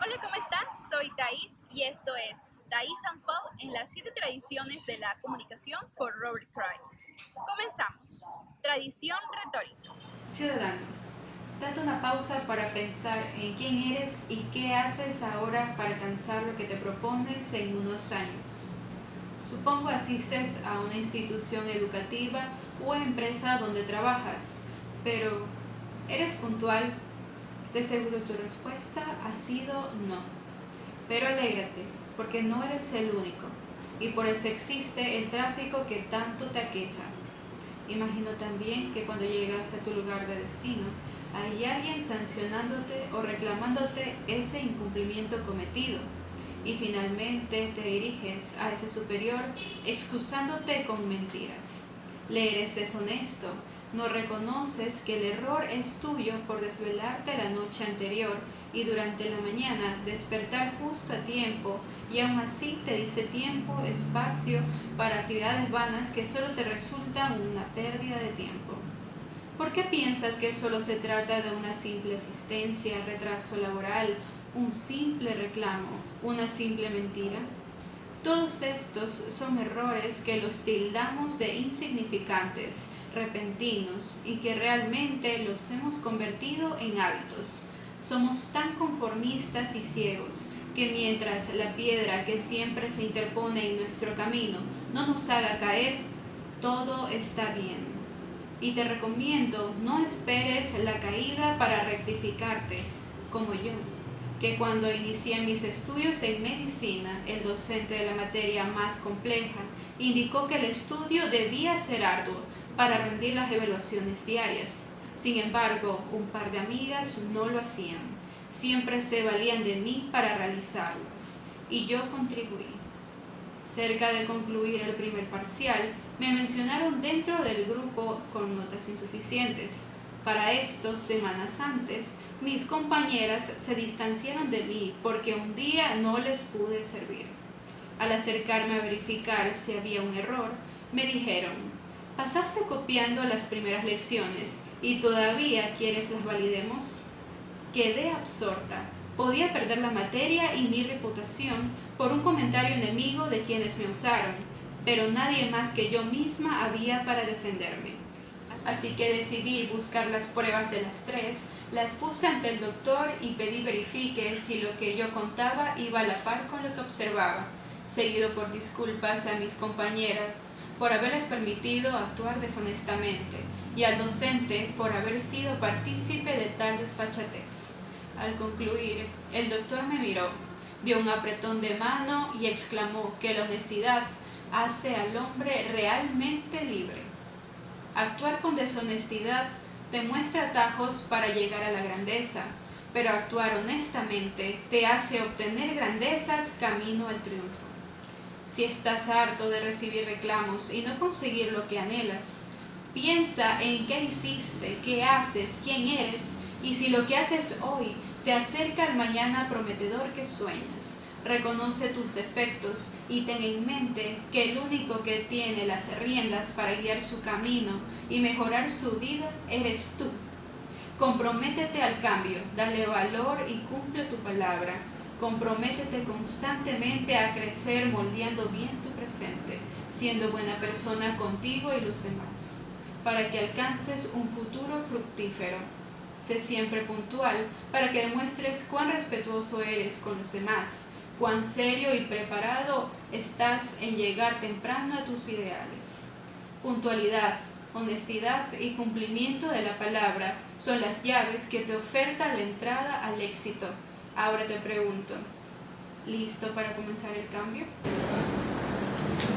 Hola, ¿cómo están? Soy Thais y esto es Thais and Paul en las 7 tradiciones de la comunicación por Robert Cray. Comenzamos. Tradición retórica. Ciudadano, date una pausa para pensar en quién eres y qué haces ahora para alcanzar lo que te propones en unos años. Supongo asistes a una institución educativa o empresa donde trabajas, pero ¿eres puntual? De seguro tu respuesta ha sido no. Pero alégrate, porque no eres el único, y por eso existe el tráfico que tanto te aqueja. Imagino también que cuando llegas a tu lugar de destino, hay alguien sancionándote o reclamándote ese incumplimiento cometido. Y finalmente te diriges a ese superior excusándote con mentiras. Le eres deshonesto, no reconoces que el error es tuyo por desvelarte la noche anterior y durante la mañana despertar justo a tiempo, y aún así te diste tiempo, espacio para actividades vanas que solo te resultan una pérdida de tiempo. ¿Por qué piensas que solo se trata de una simple asistencia, retraso laboral, un simple reclamo, una simple mentira? Todos estos son errores que los tildamos de insignificantes, repentinos, y que realmente los hemos convertido en hábitos. Somos tan conformistas y ciegos que mientras la piedra que siempre se interpone en nuestro camino no nos haga caer, todo está bien. Y te recomiendo no esperes la caída para rectificarte, como yo, que cuando inicié mis estudios en medicina, el docente de la materia más compleja indicó que el estudio debía ser arduo para rendir las evaluaciones diarias. Sin embargo, un par de amigas no lo hacían. Siempre se valían de mí para realizarlas, y yo contribuí. Cerca de concluir el primer parcial, me mencionaron dentro del grupo con notas insuficientes. Para esto, semanas antes, mis compañeras se distanciaron de mí porque un día no les pude servir. Al acercarme a verificar si había un error, me dijeron: ¿pasaste copiando las primeras lecciones y todavía quieres las validemos? Quedé absorta. Podía perder la materia y mi reputación por un comentario enemigo de quienes me usaron, pero nadie más que yo misma había para defenderme. Así que decidí buscar las pruebas de las tres, las puse ante el doctor y pedí verifique si lo que yo contaba iba a la par con lo que observaba, seguido por disculpas a mis compañeras por haberles permitido actuar deshonestamente y al docente por haber sido partícipe de tal desfachatez. Al concluir, el doctor me miró, dio un apretón de mano y exclamó que la honestidad hace al hombre realmente libre. Actuar con deshonestidad te muestra atajos para llegar a la grandeza, pero actuar honestamente te hace obtener grandezas camino al triunfo. Si estás harto de recibir reclamos y no conseguir lo que anhelas, piensa en qué hiciste, qué haces, quién eres, y si lo que haces hoy te acerca al mañana prometedor que sueñas. Reconoce tus defectos y ten en mente que el único que tiene las riendas para guiar su camino y mejorar su vida eres tú. Comprométete al cambio, dale valor y cumple tu palabra. Comprométete constantemente a crecer moldeando bien tu presente, siendo buena persona contigo y los demás, para que alcances un futuro fructífero. Sé siempre puntual para que demuestres cuán respetuoso eres con los demás, cuán serio y preparado estás en llegar temprano a tus ideales. Puntualidad, honestidad y cumplimiento de la palabra son las llaves que te oferta la entrada al éxito. Ahora te pregunto, ¿listo para comenzar el cambio?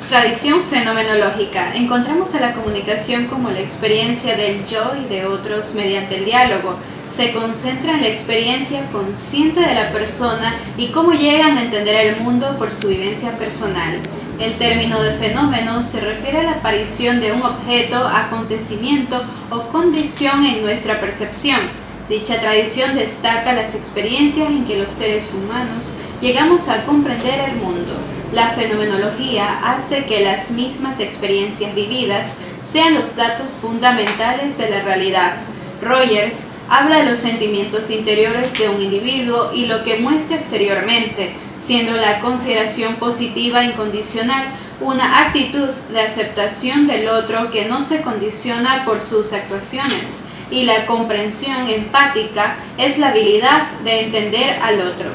Tradición fenomenológica. Encontramos a la comunicación como la experiencia del yo y de otros mediante el diálogo. Se concentra en la experiencia consciente de la persona y cómo llegan a entender el mundo por su vivencia personal. El término de fenómeno se refiere a la aparición de un objeto, acontecimiento o condición en nuestra percepción. Dicha tradición destaca las experiencias en que los seres humanos llegamos a comprender el mundo. La fenomenología hace que las mismas experiencias vividas sean los datos fundamentales de la realidad. Rogers habla de los sentimientos interiores de un individuo y lo que muestra exteriormente, siendo la consideración positiva incondicional una actitud de aceptación del otro que no se condiciona por sus actuaciones, y la comprensión empática es la habilidad de entender al otro.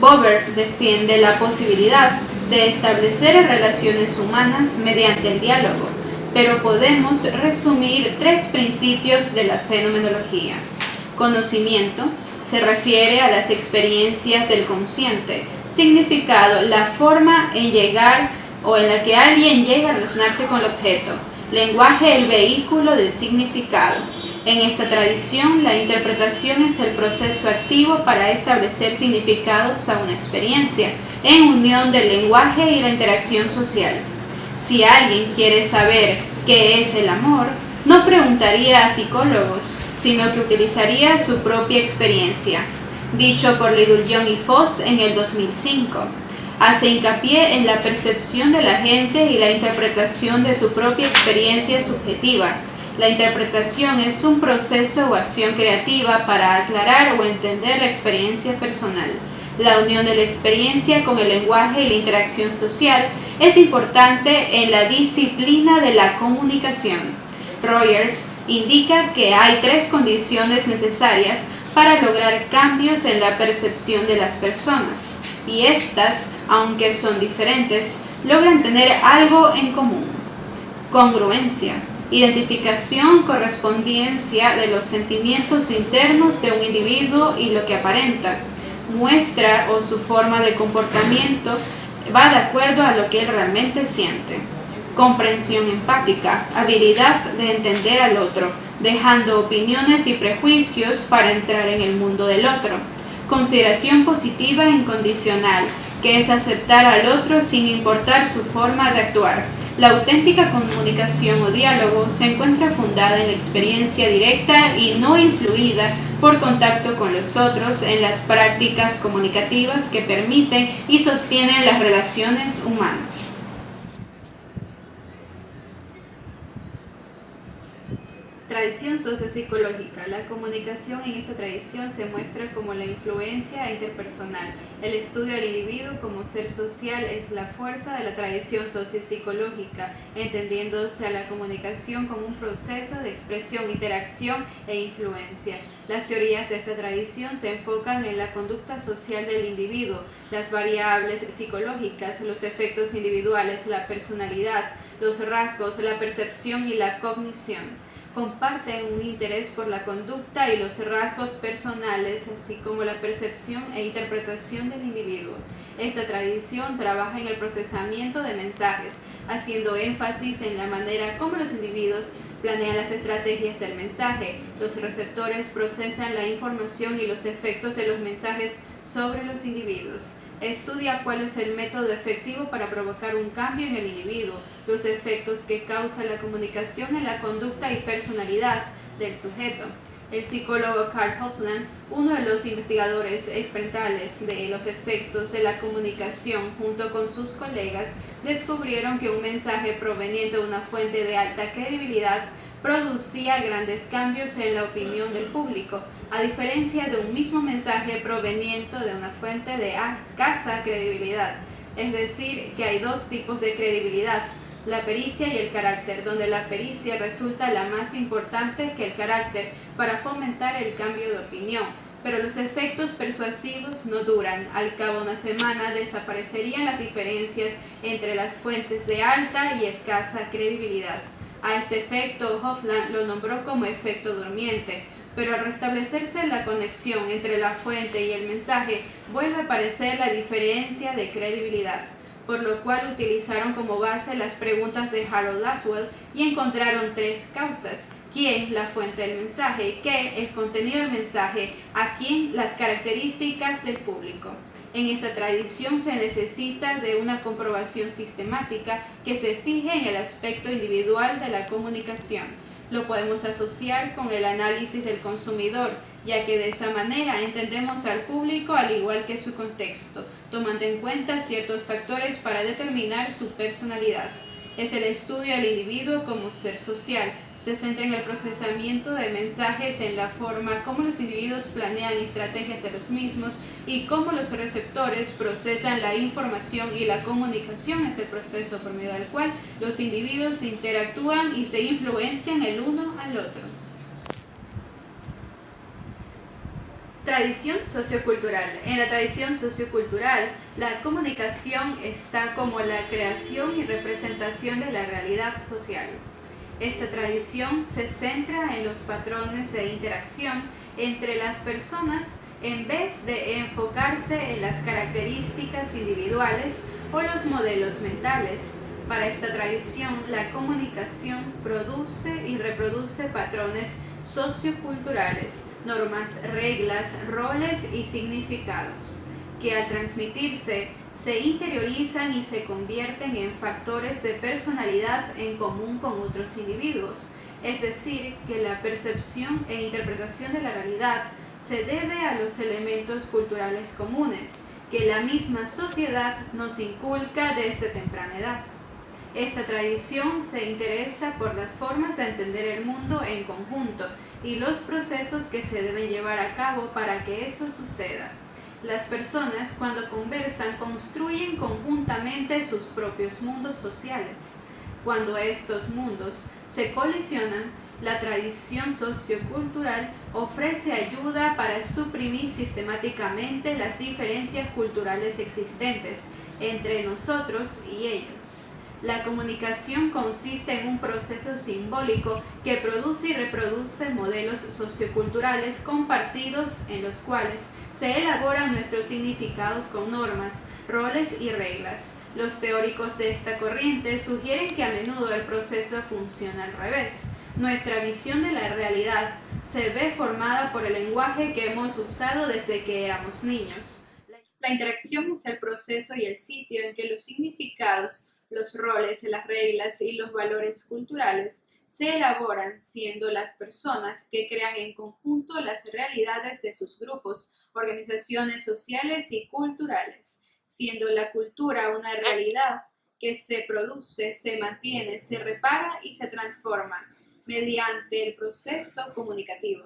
Buber defiende la posibilidad de establecer relaciones humanas mediante el diálogo, pero podemos resumir 3 principios de la fenomenología. Conocimiento se refiere a las experiencias del consciente. Significado, la forma en llegar o en la que alguien llega a relacionarse con el objeto. Lenguaje, el vehículo del significado. En esta tradición, la interpretación es el proceso activo para establecer significados a una experiencia, en unión del lenguaje y la interacción social. Si alguien quiere saber qué es el amor, no preguntaría a psicólogos, sino que utilizaría su propia experiencia. Dicho por Lidl-Young y Foss en el 2005. Hace hincapié en la percepción de la gente y la interpretación de su propia experiencia subjetiva. La interpretación es un proceso o acción creativa para aclarar o entender la experiencia personal. La unión de la experiencia con el lenguaje y la interacción social es importante en la disciplina de la comunicación. Rogers indica que hay 3 condiciones necesarias para lograr cambios en la percepción de las personas, y estas, aunque son diferentes, logran tener algo en común. Congruencia, identificación, correspondencia de los sentimientos internos de un individuo y lo que aparenta, muestra o su forma de comportamiento va de acuerdo a lo que él realmente siente. Comprensión empática, habilidad de entender al otro, dejando opiniones y prejuicios para entrar en el mundo del otro. Consideración positiva e incondicional, que es aceptar al otro sin importar su forma de actuar. La auténtica comunicación o diálogo se encuentra fundada en la experiencia directa y no influida por contacto con los otros en las prácticas comunicativas que permiten y sostienen las relaciones humanas. Tradición sociopsicológica. La comunicación en esta tradición se muestra como la influencia interpersonal. El estudio del individuo como ser social es la fuerza de la tradición sociopsicológica, entendiéndose a la comunicación como un proceso de expresión, interacción e influencia. Las teorías de esta tradición se enfocan en la conducta social del individuo, las variables psicológicas, los efectos individuales, la personalidad, los rasgos, la percepción y la cognición. Comparten un interés por la conducta y los rasgos personales, así como la percepción e interpretación del individuo. Esta tradición trabaja en el procesamiento de mensajes, haciendo énfasis en la manera como los individuos planean las estrategias del mensaje. Los receptores procesan la información y los efectos de los mensajes sobre los individuos. Estudia cuál es el método efectivo para provocar un cambio en el individuo, los efectos que causa la comunicación en la conducta y personalidad del sujeto. El psicólogo Carl Hoffman, uno de los investigadores experimentales de los efectos de la comunicación, junto con sus colegas, descubrieron que un mensaje proveniente de una fuente de alta credibilidad producía grandes cambios en la opinión del público, a diferencia de un mismo mensaje proveniente de una fuente de escasa credibilidad. Es decir, que hay 2 tipos de credibilidad, la pericia y el carácter, donde la pericia resulta la más importante que el carácter para fomentar el cambio de opinión. Pero los efectos persuasivos no duran. Al cabo de una semana desaparecerían las diferencias entre las fuentes de alta y escasa credibilidad. A este efecto, Hoffman lo nombró como efecto durmiente, pero al restablecerse la conexión entre la fuente y el mensaje, vuelve a aparecer la diferencia de credibilidad, por lo cual utilizaron como base las preguntas de Harold Laswell y encontraron 3 causas: quién, la fuente del mensaje; qué, el contenido del mensaje; a quién, las características del público. En esta tradición se necesita de una comprobación sistemática que se fije en el aspecto individual de la comunicación. Lo podemos asociar con el análisis del consumidor, ya que de esa manera entendemos al público al igual que su contexto, tomando en cuenta ciertos factores para determinar su personalidad. Es el estudio del individuo como ser social, se centra en el procesamiento de mensajes, en la forma como los individuos planean estrategias de los mismos y cómo los receptores procesan la información, y la comunicación es el proceso por medio del cual los individuos interactúan y se influencian el uno al otro. Tradición sociocultural. En la tradición sociocultural, la comunicación está como la creación y representación de la realidad social. Esta tradición se centra en los patrones de interacción entre las personas en vez de enfocarse en las características individuales o los modelos mentales. Para esta tradición, la comunicación produce y reproduce patrones socioculturales, normas, reglas, roles y significados, que al transmitirse se interiorizan y se convierten en factores de personalidad en común con otros individuos. Es decir, que la percepción e interpretación de la realidad se debe a los elementos culturales comunes que la misma sociedad nos inculca desde temprana edad. Esta tradición se interesa por las formas de entender el mundo en conjunto y los procesos que se deben llevar a cabo para que eso suceda. Las personas, cuando conversan, construyen conjuntamente sus propios mundos sociales. Cuando estos mundos se colisionan, la tradición sociocultural ofrece ayuda para suprimir sistemáticamente las diferencias culturales existentes entre nosotros y ellos. La comunicación consiste en un proceso simbólico que produce y reproduce modelos socioculturales compartidos en los cuales se elaboran nuestros significados con normas, roles y reglas. Los teóricos de esta corriente sugieren que a menudo el proceso funciona al revés. Nuestra visión de la realidad se ve formada por el lenguaje que hemos usado desde que éramos niños. La interacción es el proceso y el sitio en que los significados, los roles, las reglas y los valores culturales se elaboran, siendo las personas que crean en conjunto las realidades de sus grupos, organizaciones sociales y culturales, siendo la cultura una realidad que se produce, se mantiene, se repara y se transforma mediante el proceso comunicativo.